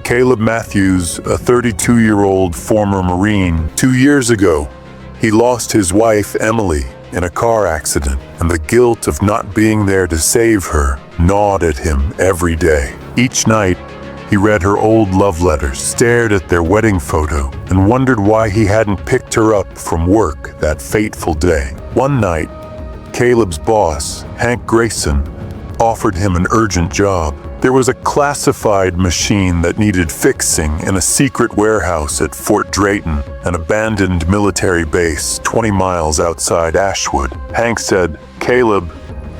Caleb Matthews, a 32-year-old former Marine. 2 years ago, he lost his wife, Emily, in a car accident, and the guilt of not being there to save her gnawed at him every day. Each night, he read her old love letters, stared at their wedding photo, and wondered why he hadn't picked her up from work that fateful day. One night, Caleb's boss, Hank Grayson, offered him an urgent job. There was a classified machine that needed fixing in a secret warehouse at Fort Drayton, an abandoned military base 20 miles outside Ashwood. Hank said, "Caleb,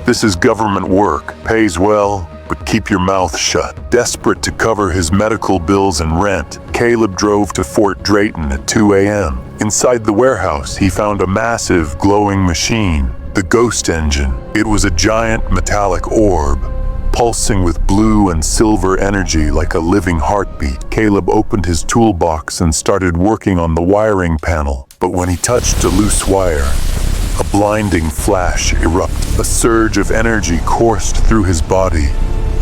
this is government work, pays well, but keep your mouth shut." Desperate to cover his medical bills and rent, Caleb drove to Fort Drayton at 2 a.m. Inside the warehouse, he found a massive glowing machine, the Ghost Engine. It was a giant metallic orb, pulsing with blue and silver energy like a living heartbeat. Caleb opened his toolbox and started working on the wiring panel. But when he touched a loose wire, a blinding flash erupted. A surge of energy coursed through his body,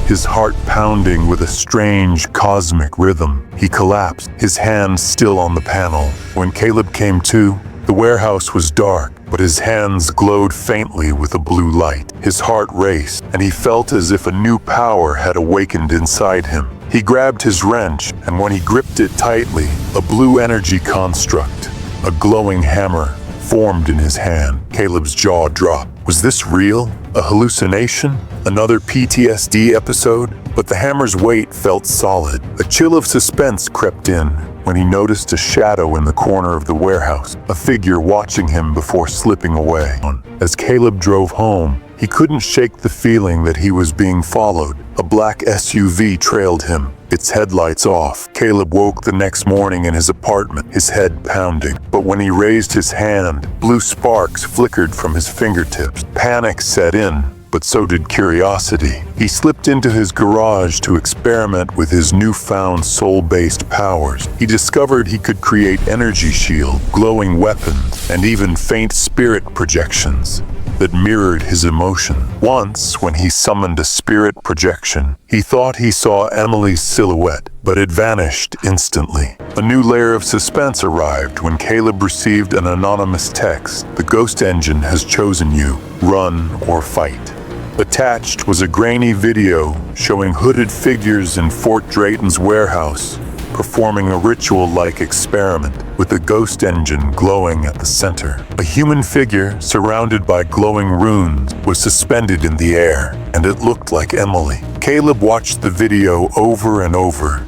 his heart pounding with a strange cosmic rhythm. He collapsed, his hands still on the panel. When Caleb came to, the warehouse was dark, but his hands glowed faintly with a blue light. His heart raced, and he felt as if a new power had awakened inside him. He grabbed his wrench, and when he gripped it tightly, a blue energy construct, a glowing hammer, formed in his hand. Caleb's jaw dropped. Was this real? A hallucination? Another PTSD episode? But the hammer's weight felt solid. A chill of suspense crept in when he noticed a shadow in the corner of the warehouse, a figure watching him before slipping away. As Caleb drove home, he couldn't shake the feeling that he was being followed. A black SUV trailed him, its headlights off. Caleb woke the next morning in his apartment, his head pounding. But when he raised his hand, blue sparks flickered from his fingertips. Panic set in, but so did curiosity. He slipped into his garage to experiment with his newfound soul-based powers. He discovered he could create energy shield, glowing weapons, and even faint spirit projections that mirrored his emotion. Once, when he summoned a spirit projection, he thought he saw Emily's silhouette, but it vanished instantly. A new layer of suspense arrived when Caleb received an anonymous text. "The Ghost Engine has chosen you. Run or fight." Attached was a grainy video showing hooded figures in Fort Drayton's warehouse performing a ritual-like experiment with the Ghost Engine glowing at the center. A human figure surrounded by glowing runes was suspended in the air, and it looked like Emily. Caleb watched the video over and over,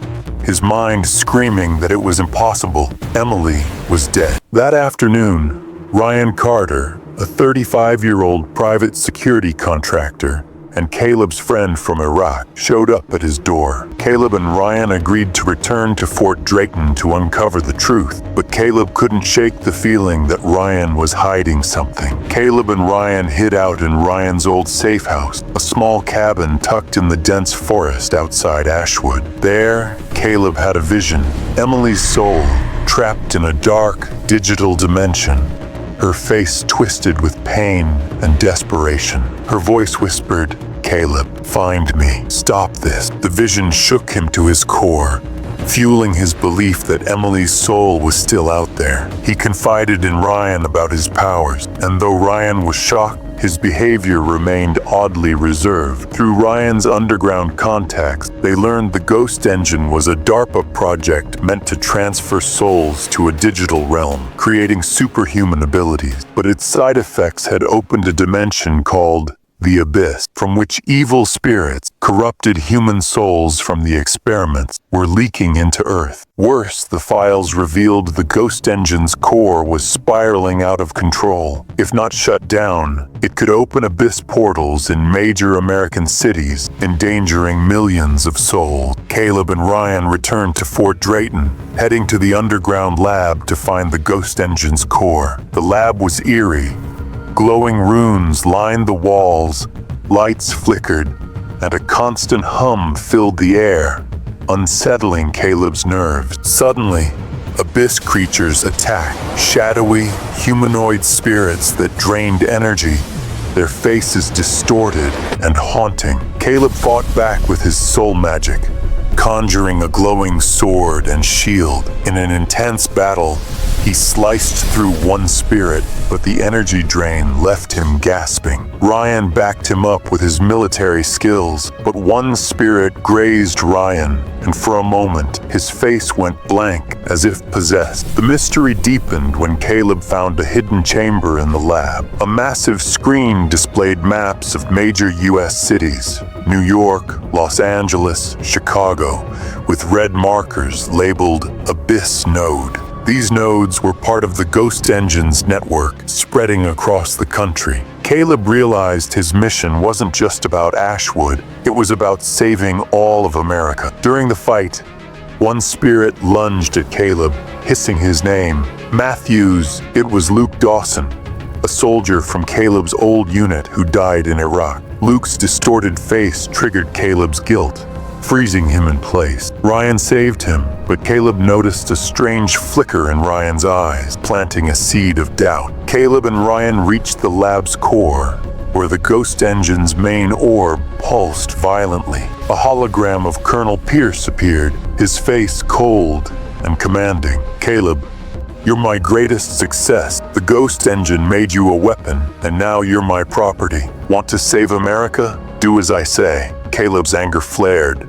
his mind screaming that it was impossible. Emily was dead. That afternoon, Ryan Carter, a 35-year-old private security contractor and Caleb's friend from Iraq, showed up at his door. Caleb and Ryan agreed to return to Fort Drayton to uncover the truth, but Caleb couldn't shake the feeling that Ryan was hiding something. Caleb and Ryan hid out in Ryan's old safe house, a small cabin tucked in the dense forest outside Ashwood. There, Caleb had a vision. Emily's soul, trapped in a dark, digital dimension, her face twisted with pain and desperation. Her voice whispered, "Caleb, find me. Stop this." The vision shook him to his core, fueling his belief that Emily's soul was still out there. He confided in Ryan about his powers, and though Ryan was shocked, his behavior remained oddly reserved. Through Ryan's underground contacts, they learned the Ghost Engine was a DARPA project meant to transfer souls to a digital realm, creating superhuman abilities. But its side effects had opened a dimension called the Abyss, from which evil spirits, corrupted human souls from the experiments, were leaking into Earth. Worse, the files revealed the Ghost Engine's core was spiraling out of control. If not shut down, it could open abyss portals in major American cities, endangering millions of souls. Caleb and Ryan returned to Fort Drayton, heading to the underground lab to find the Ghost Engine's core. The lab was eerie. Glowing runes lined the walls, lights flickered, and a constant hum filled the air, unsettling Caleb's nerves. Suddenly, abyss creatures attacked, shadowy, humanoid spirits that drained energy, their faces distorted and haunting. Caleb fought back with his soul magic, conjuring a glowing sword and shield. In an intense battle, he sliced through one spirit, but the energy drain left him gasping. Ryan backed him up with his military skills, but one spirit grazed Ryan, and for a moment, his face went blank, as if possessed. The mystery deepened when Caleb found a hidden chamber in the lab. A massive screen displayed maps of major U.S. cities: New York, Los Angeles, Chicago, with red markers labeled Abyss Node. These nodes were part of the Ghost Engine's network, spreading across the country. Caleb realized his mission wasn't just about Ashwood, it was about saving all of America. During the fight, one spirit lunged at Caleb, hissing his name. Matthews, it was Luke Dawson, a soldier from Caleb's old unit who died in Iraq. Luke's distorted face triggered Caleb's guilt, freezing him in place. Ryan saved him, but Caleb noticed a strange flicker in Ryan's eyes, planting a seed of doubt. Caleb and Ryan reached the lab's core, where the Ghost Engine's main orb pulsed violently. A hologram of Colonel Pierce appeared, his face cold and commanding. "Caleb, you're my greatest success. The Ghost Engine made you a weapon, and now you're my property. Want to save America? Do as I say." Caleb's anger flared,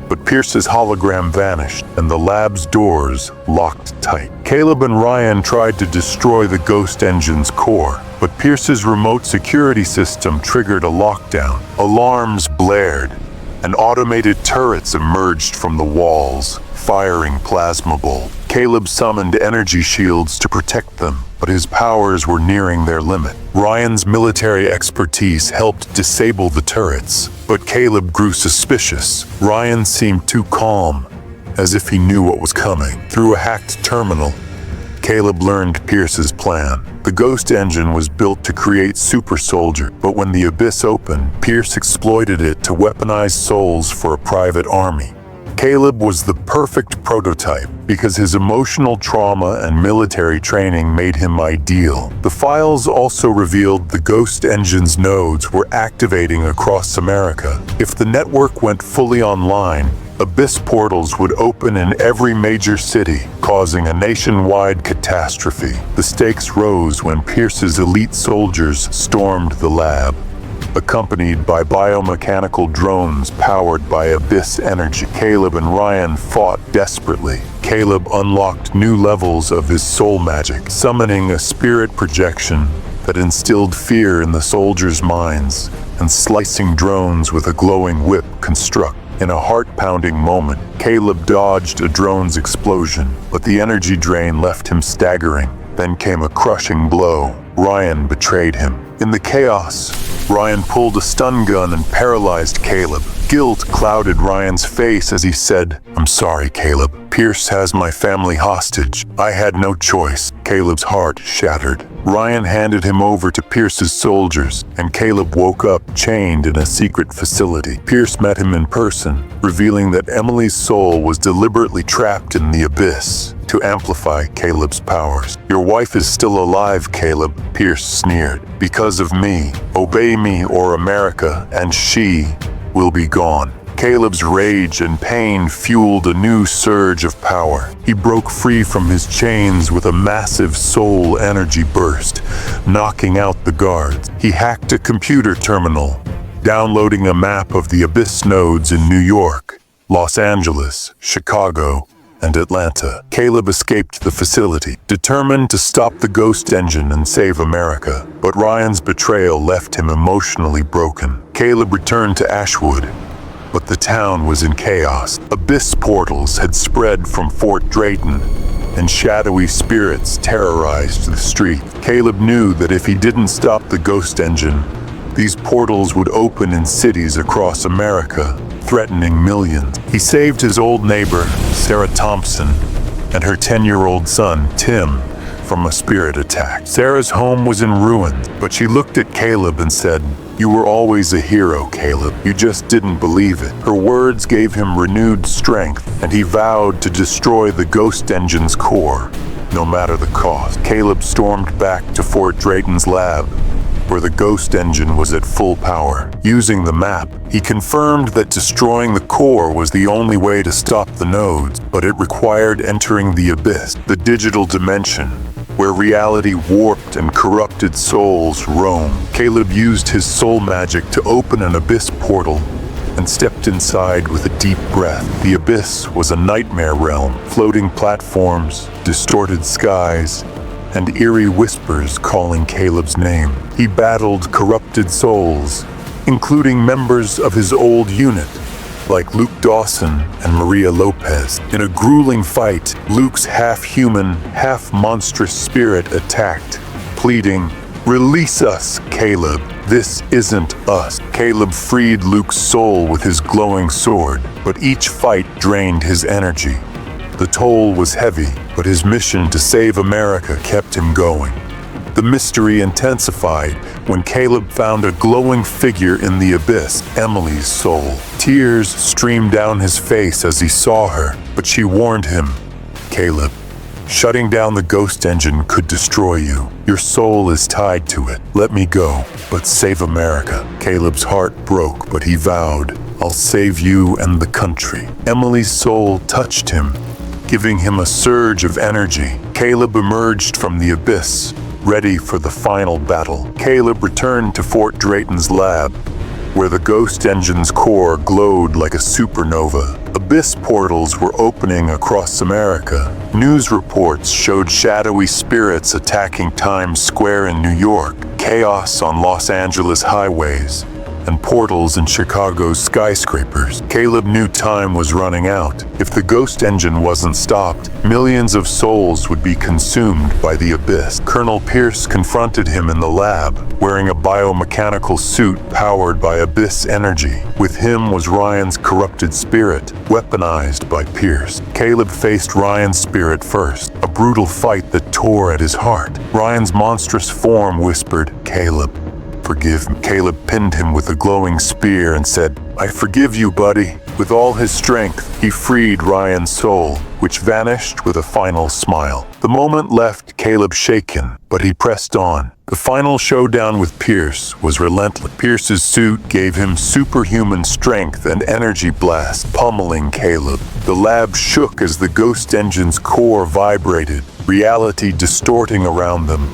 but Pierce's hologram vanished, and the lab's doors locked tight. Caleb and Ryan tried to destroy the Ghost Engine's core, but Pierce's remote security system triggered a lockdown. Alarms blared, and automated turrets emerged from the walls, firing plasma bolts. Caleb summoned energy shields to protect them, but his powers were nearing their limit. Ryan's military expertise helped disable the turrets, but Caleb grew suspicious. Ryan seemed too calm, as if he knew what was coming. Through a hacked terminal, Caleb learned Pierce's plan. The Ghost Engine was built to create super soldiers, but when the Abyss opened, Pierce exploited it to weaponize souls for a private army. Caleb was the perfect prototype because his emotional trauma and military training made him ideal. The files also revealed the Ghost Engine's nodes were activating across America. If the network went fully online, Abyss portals would open in every major city, causing a nationwide catastrophe. The stakes rose when Pierce's elite soldiers stormed the lab, accompanied by biomechanical drones powered by Abyss energy. Caleb and Ryan fought desperately. Caleb unlocked new levels of his soul magic, summoning a spirit projection that instilled fear in the soldiers' minds, and slicing drones with a glowing whip construct. In a heart-pounding moment, Caleb dodged a drone's explosion, but the energy drain left him staggering. Then came a crushing blow. Ryan betrayed him. In the chaos, Ryan pulled a stun gun and paralyzed Caleb. Guilt clouded Ryan's face as he said, "I'm sorry, Caleb. Pierce has my family hostage. I had no choice." Caleb's heart shattered. Ryan handed him over to Pierce's soldiers, and Caleb woke up chained in a secret facility. Pierce met him in person, revealing that Emily's soul was deliberately trapped in the Abyss to amplify Caleb's powers. "Your wife is still alive, Caleb," Pierce sneered. "Because of me. Obey me or America, and she will be gone." Caleb's rage and pain fueled a new surge of power. He broke free from his chains with a massive soul energy burst, knocking out the guards. He hacked a computer terminal, downloading a map of the Abyss nodes in New York, Los Angeles, Chicago, and Atlanta. Caleb escaped the facility, determined to stop the Ghost Engine and save America. But Ryan's betrayal left him emotionally broken. Caleb returned to Ashwood, but the town was in chaos. Abyss portals had spread from Fort Drayton, and shadowy spirits terrorized the street. Caleb knew that if he didn't stop the Ghost Engine, these portals would open in cities across America, threatening millions. He saved his old neighbor, Sarah Thompson, and her 10-year-old son, Tim, from a spirit attack. Sarah's home was in ruins, but she looked at Caleb and said, "You were always a hero, Caleb. You just didn't believe it." Her words gave him renewed strength, and he vowed to destroy the Ghost Engine's core, no matter the cost. Caleb stormed back to Fort Drayton's lab, where the ghost engine was at full power. Using the map, he confirmed that destroying the core was the only way to stop the nodes, but it required entering the abyss, the digital dimension, where reality warped and corrupted souls roam. Caleb used his soul magic to open an abyss portal and stepped inside with a deep breath. The abyss was a nightmare realm, floating platforms, distorted skies, and eerie whispers calling Caleb's name. He battled corrupted souls, including members of his old unit, like Luke Dawson and Maria Lopez. In a grueling fight, Luke's half-human, half-monstrous spirit attacked, pleading, "Release us, Caleb. This isn't us." Caleb freed Luke's soul with his glowing sword, but each fight drained his energy. The toll was heavy, but his mission to save America kept him going. The mystery intensified when Caleb found a glowing figure in the abyss, Emily's soul. Tears streamed down his face as he saw her, but she warned him, "Caleb, shutting down the ghost engine could destroy you. Your soul is tied to it. Let me go, but save America." Caleb's heart broke, but he vowed, "I'll save you and the country." Emily's soul touched him, giving him a surge of energy. Caleb emerged from the abyss, ready for the final battle. Caleb returned to Fort Drayton's lab, where the ghost engine's core glowed like a supernova. Abyss portals were opening across America. News reports showed shadowy spirits attacking Times Square in New York, chaos on Los Angeles highways, and portals in Chicago's skyscrapers. Caleb knew time was running out. If the ghost engine wasn't stopped, millions of souls would be consumed by the abyss. Colonel Pierce confronted him in the lab, wearing a biomechanical suit powered by abyss energy. With him was Ryan's corrupted spirit, weaponized by Pierce. Caleb faced Ryan's spirit first, a brutal fight that tore at his heart. Ryan's monstrous form whispered, "Caleb, forgive me." Caleb pinned him with a glowing spear and said, "I forgive you, buddy." With all his strength, he freed Ryan's soul, which vanished with a final smile. The moment left Caleb shaken, but he pressed on. The final showdown with Pierce was relentless. Pierce's suit gave him superhuman strength and energy blast, pummeling Caleb. The lab shook as the ghost engine's core vibrated, reality distorting around them.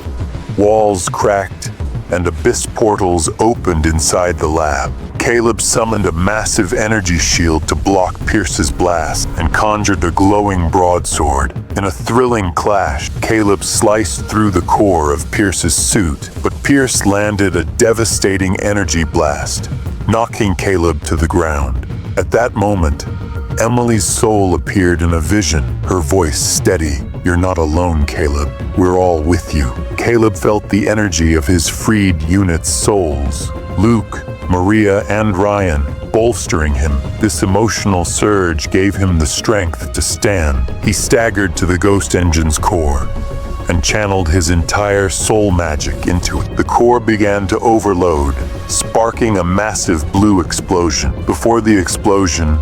Walls cracked, and abyss portals opened inside the lab. Caleb summoned a massive energy shield to block Pierce's blast and conjured a glowing broadsword. In a thrilling clash, Caleb sliced through the core of Pierce's suit, but Pierce landed a devastating energy blast, knocking Caleb to the ground. At that moment, Emily's soul appeared in a vision, her voice steady. "You're not alone, Caleb. We're all with you." Caleb felt the energy of his freed unit's souls, Luke, Maria, and Ryan, bolstering him. This emotional surge gave him the strength to stand. He staggered to the ghost engine's core and channeled his entire soul magic into it. The core began to overload, sparking a massive blue explosion. Before the explosion,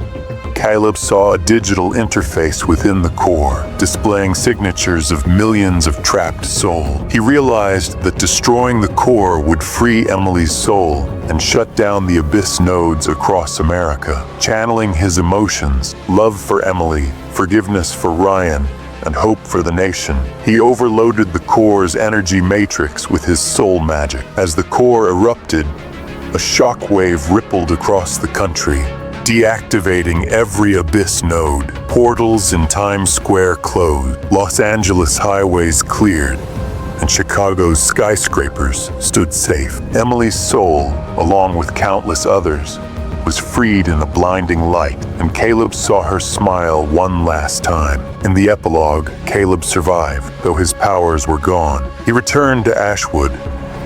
Caleb saw a digital interface within the core, displaying signatures of millions of trapped souls. He realized that destroying the core would free Emily's soul and shut down the abyss nodes across America. Channeling his emotions, love for Emily, forgiveness for Ryan, and hope for the nation, he overloaded the core's energy matrix with his soul magic. As the core erupted, a shockwave rippled across the country, deactivating every abyss node. Portals in Times Square closed, Los Angeles highways cleared, and Chicago's skyscrapers stood safe. Emily's soul, along with countless others, was freed in a blinding light, and Caleb saw her smile one last time. In the epilogue, Caleb survived, though his powers were gone. He returned to Ashwood,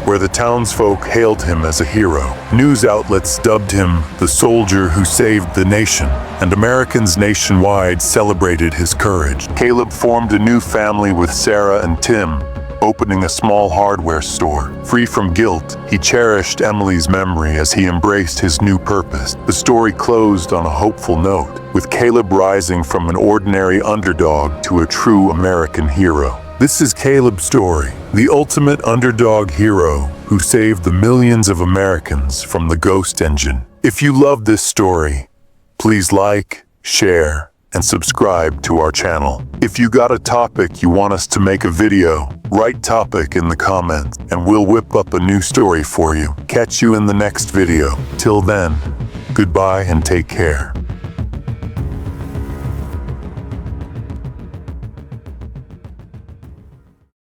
where the townsfolk hailed him as a hero. News outlets dubbed him the soldier who saved the nation, and Americans nationwide celebrated his courage. Caleb formed a new family with Sarah and Tim, opening a small hardware store. Free from guilt, he cherished Emily's memory as he embraced his new purpose. The story closed on a hopeful note, with Caleb rising from an ordinary underdog to a true American hero. This is Caleb's story, the ultimate underdog hero, who saved the millions of Americans from the ghost engine. If you love this story, please like, share, and subscribe to our channel. If you got a topic you want us to make a video, write topic in the comments and we'll whip up a new story for you. Catch you in the next video. Till then, goodbye and take care.